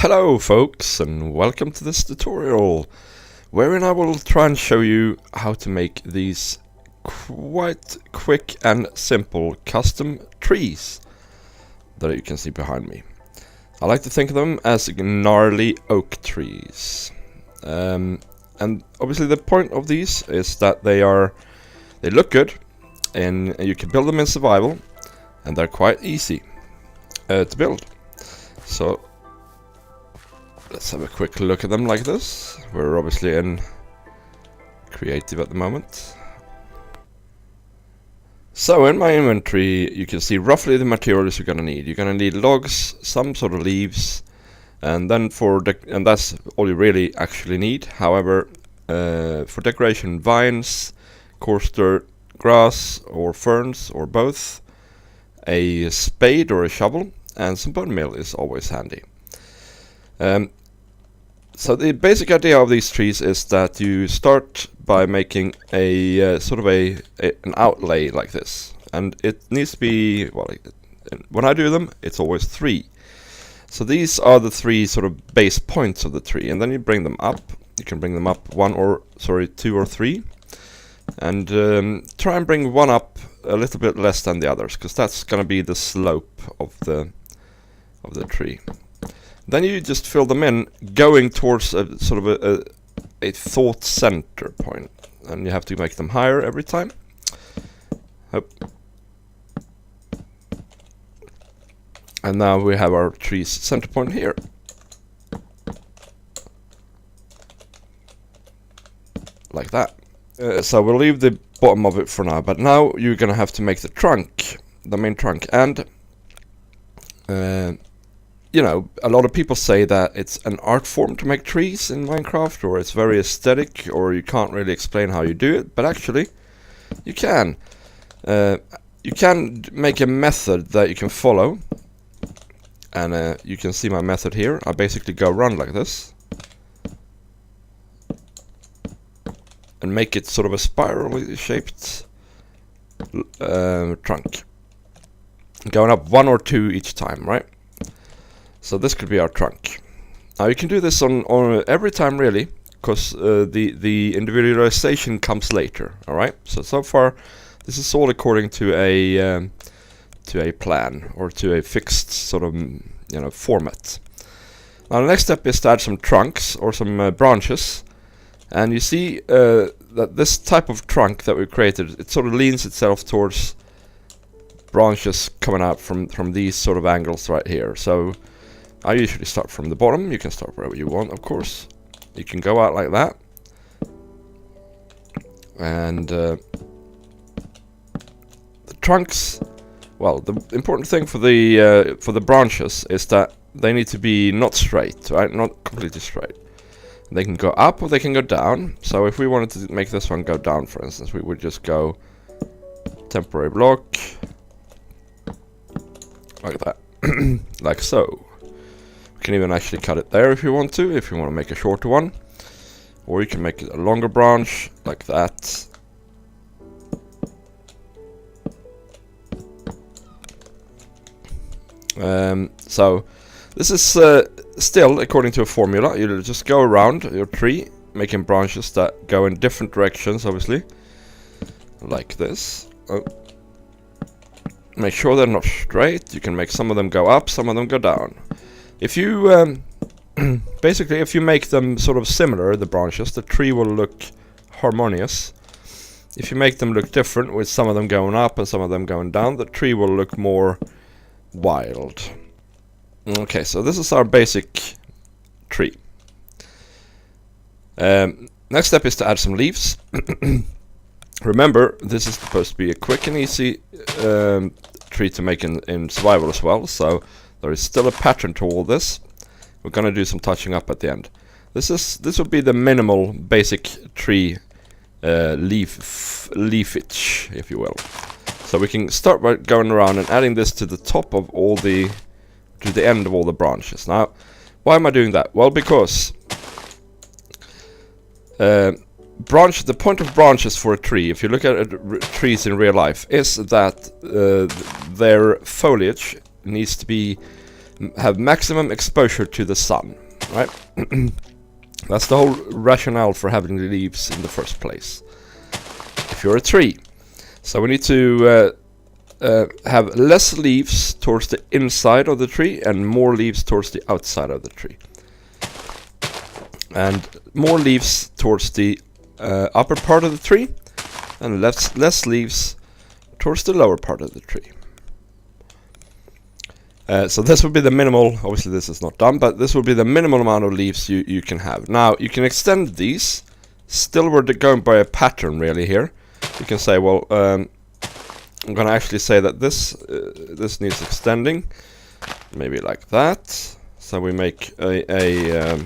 Hello folks, and welcome to this tutorial wherein I will try and show you how to make these quite quick and simple custom trees that you can see behind me. I like to think of them as gnarly oak trees, and obviously the point of these is that they look good and you can build them in survival, and they're quite easy to build. So let's have a quick look at them like this. We're obviously in creative at the moment. So in my inventory you can see roughly the materials you're gonna need. You're gonna need logs, some sort of leaves, and then and that's all you really actually need. However, for decoration, vines, coarse dirt, grass or ferns or both, a spade or a shovel, and some bone meal is always handy. So the basic idea of these trees is that you start by making a sort of an outlay like this, and it needs to be, well, when I do them it's always 3. So these are the 3 sort of base points of the tree, and then you bring them up. You can bring them up 2 or 3, and try and bring one up a little bit less than the others, because that's going to be the slope of the tree. Then you just fill them in, going towards a sort of a thought center point, and you have to make them higher every time. And now we have our tree's center point here. Like that. So we'll leave the bottom of it for now, but now you're gonna have to make the trunk, the main trunk, and you know, a lot of people say that it's an art form to make trees in Minecraft, or it's very aesthetic, or you can't really explain how you do it, but actually you can. You can make a method that you can follow, and you can see my method here. I basically go around like this and make it sort of a spiral shaped trunk, going up 1 or 2 each time, right? So this could be our trunk. Now you can do this on every time really, because the individualization comes later. All right. So far, this is all according to a plan, or to a fixed sort of format. Now the next step is to add some trunks or some branches, and you see that this type of trunk that we created, it sort of leans itself towards branches coming out from these sort of angles right here. So I usually start from the bottom. You can start wherever you want, of course. You can go out like that, and the trunks. Well, the important thing for the branches is that they need to be not straight, right? Not completely straight. They can go up or they can go down. So if we wanted to make this one go down, for instance, we would just go temporary block like that, like so. You can even actually cut it there if you want to make a shorter one, or you can make it a longer branch like that. So this is still according to a formula. You just go around your tree making branches that go in different directions, obviously, like this. Make sure they're not straight. You can make some of them go up, some of them go down. If you basically, if you make them sort of similar, the branches, the tree will look harmonious. If you make them look different, with some of them going up and some of them going down, the tree will look more wild. Okay, so this is our basic tree. Next step is to add some leaves. Remember, this is supposed to be a quick and easy tree to make in survival as well, so there is still a pattern to all this. We're going to do some touching up at the end. This will be the minimal basic tree leafage, if you will. So we can start by going around and adding this to the top of to the end of all the branches. Now, why am I doing that? Well, because the point of branches for a tree, if you look at trees in real life, is that their foliage needs to be have maximum exposure to the sun, right? That's the whole rationale for having the leaves in the first place. If you're a tree, so we need to have less leaves towards the inside of the tree and more leaves towards the outside of the tree, and more leaves towards the upper part of the tree and less leaves towards the lower part of the tree. So this would be the minimal, obviously this is not done, but this would be the minimal amount of leaves you can have. Now you can extend these, still we're going by a pattern really here. You can say, well, I'm going to actually say that this needs extending, maybe like that. So we make a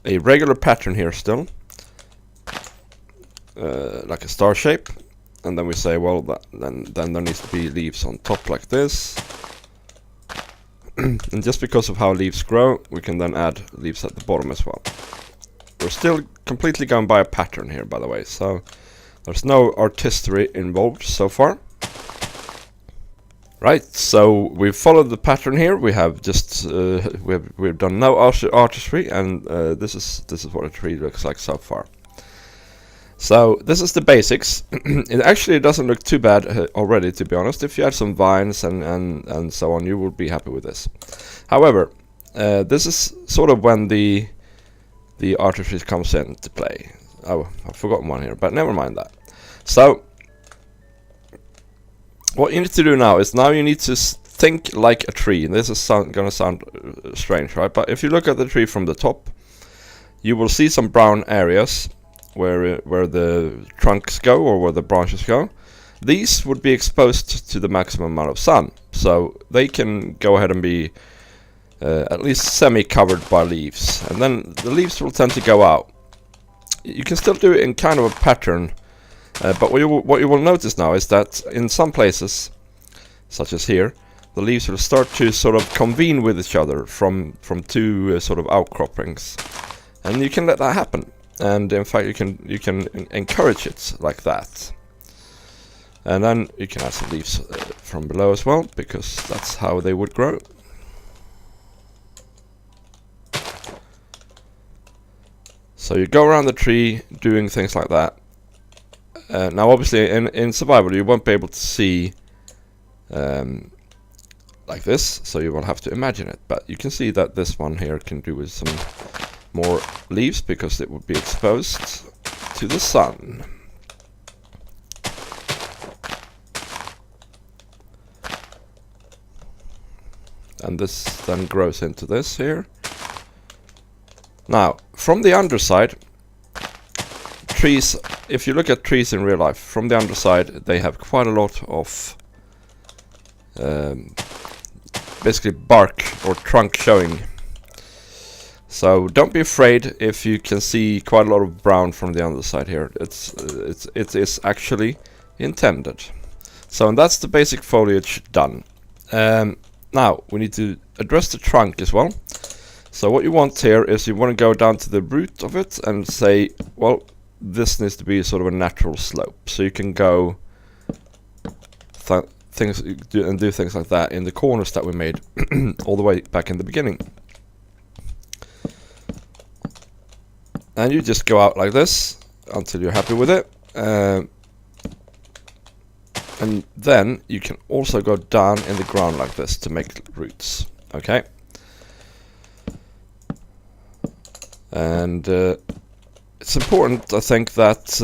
regular pattern here still, like a star shape. And then we say, well, then there needs to be leaves on top like this. And just because of how leaves grow, we can then add leaves at the bottom as well. We're still completely going by a pattern here, by the way, so there's no artistry involved so far. Right, so we've followed the pattern here. We have just we've done no artistry, and this is what a tree looks like so far. So this is the basics. It actually doesn't look too bad already, to be honest. If you add some vines and so on, you will be happy with this. However, this is sort of when the artistry comes into play. Oh, I've forgotten one here, but never mind that. So what you need to do now is you need to think like a tree. And this is gonna sound strange, right? But if you look at the tree from the top, you will see some brown areas where the trunks go or where the branches go. These would be exposed to the maximum amount of sun, so they can go ahead and be at least semi-covered by leaves, and then the leaves will tend to go out. You can still do it in kind of a pattern, but what you will notice now is that in some places, such as here, the leaves will start to sort of convene with each other from two sort of outcroppings, and you can let that happen. And in fact, you can encourage it like that. And then you can add some leaves from below as well, because that's how they would grow. So you go around the tree doing things like that. Now obviously in survival you won't be able to see like this, so you will have to imagine it. But you can see that this one here can do with some more leaves because it would be exposed to the sun. And this then grows into this here. Now, from the underside, trees, if you look at trees in real life, from the underside they have quite a lot of basically bark or trunk showing. So don't be afraid if you can see quite a lot of brown from the underside here. It is actually intended. So and that's the basic foliage done. Now we need to address the trunk as well. So what you want here is you want to go down to the root of it and say, well, this needs to be sort of a natural slope. So you can go do things like that in the corners that we made all the way back in the beginning. And you just go out like this until you're happy with it. And then you can also go down in the ground like this to make roots. Okay. And it's important, I think, that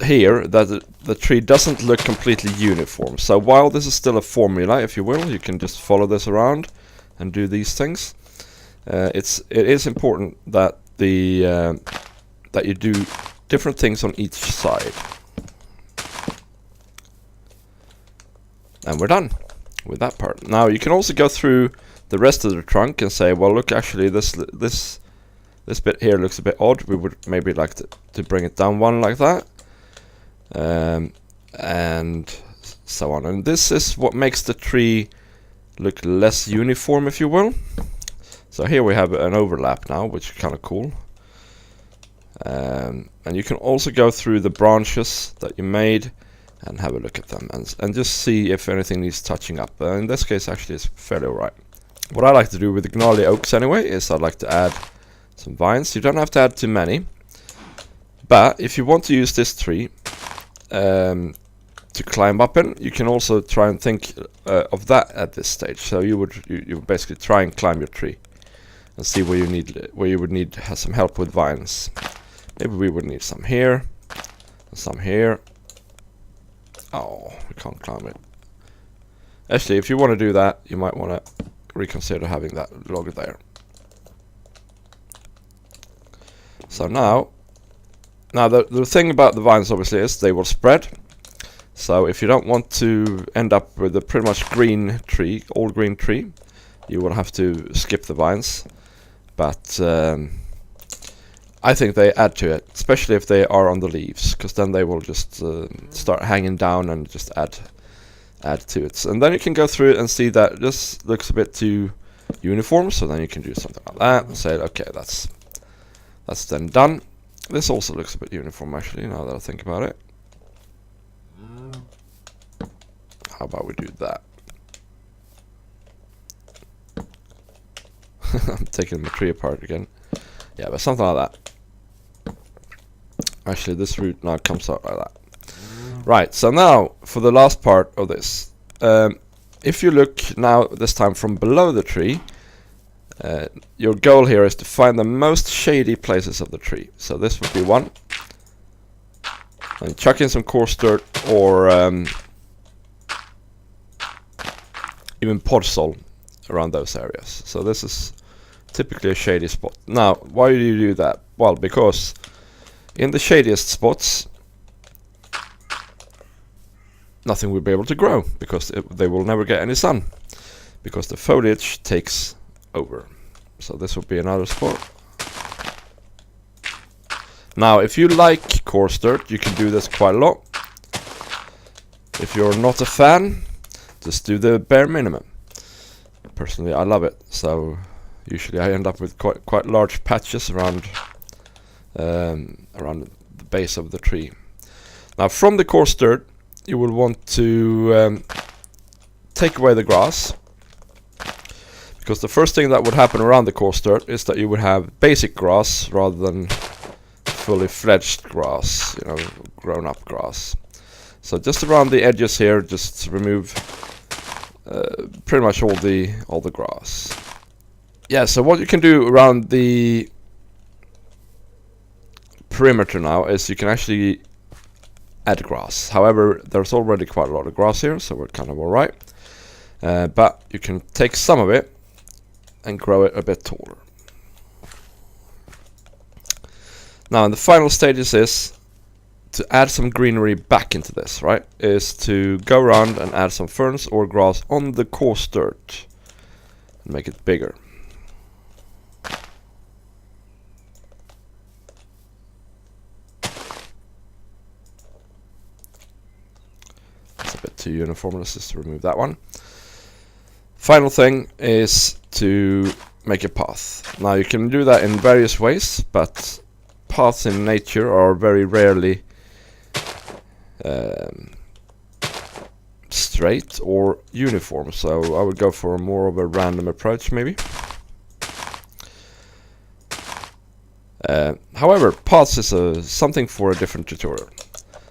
here that the tree doesn't look completely uniform. So while this is still a formula, if you will, you can just follow this around and do these things. It is important that that you do different things on each side. And we're done with that part. Now you can also go through the rest of the trunk and say, well, look, actually this bit here looks a bit odd. We would maybe like to bring it down one like that, and so on. And this is what makes the tree look less uniform, if you will. So here we have an overlap now, which is kind of cool. And you can also go through the branches that you made and have a look at them and just see if anything needs touching up. In this case, actually, it's fairly alright. What I like to do with the gnarly oaks anyway is I'd like to add some vines. You don't have to add too many, but if you want to use this tree to climb up in, you can also try and think of that at this stage. So you would basically try and climb your tree and see where you would need some help with vines. Maybe we would need some here, and some here. Oh, we can't climb it. Actually, if you want to do that, you might want to reconsider having that log there. So now the thing about the vines obviously is they will spread. So if you don't want to end up with a pretty much green tree, all green tree, you will have to skip the vines. But I think they add to it, especially if they are on the leaves, because then they will just start hanging down and just add to it. And then you can go through it and see that this looks a bit too uniform, so then you can do something like that and say, okay, that's then done. This also looks a bit uniform, actually, now that I think about it. How about we do that? I'm taking the tree apart again. Yeah, but something like that. Actually, this root now comes out like that. Right, so now for the last part of this. If you look now, this time from below the tree, your goal here is to find the most shady places of the tree. So this would be one. And chuck in some coarse dirt or even podsol around those areas. So this is typically a shady spot. Now, why do you do that? Well, because in the shadiest spots, nothing will be able to grow, because they will never get any sun, because the foliage takes over. So this will be another spot. Now, if you like coarse dirt, you can do this quite a lot. If you're not a fan, just do the bare minimum. Personally, I love it. So usually I end up with quite large patches around the base of the tree. Now, from the coarse dirt, you will want to take away the grass, because the first thing that would happen around the coarse dirt is that you would have basic grass rather than fully fledged grass, you know, grown up grass. So just around the edges here, just remove pretty much all the grass. Yeah, so what you can do around the perimeter now is you can actually add grass. However, there's already quite a lot of grass here, so we're kind of alright. But you can take some of it and grow it a bit taller. Now, in the final stages is to add some greenery back into this, right? Is to go around and add some ferns or grass on the coarse dirt and make it bigger. It's a bit too uniform, let's just remove that one. Final thing is to make a path. Now, you can do that in various ways, but paths in nature are very rarely straight or uniform, so I would go for more of a random approach, maybe. However, paths is something for a different tutorial.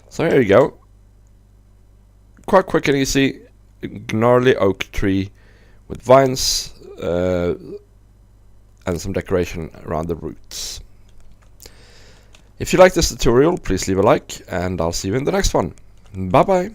So here you go. Quite quick and easy gnarly oak tree with vines and some decoration around the roots. If you like this tutorial, please leave a like, and I'll see you in the next one. Bye bye!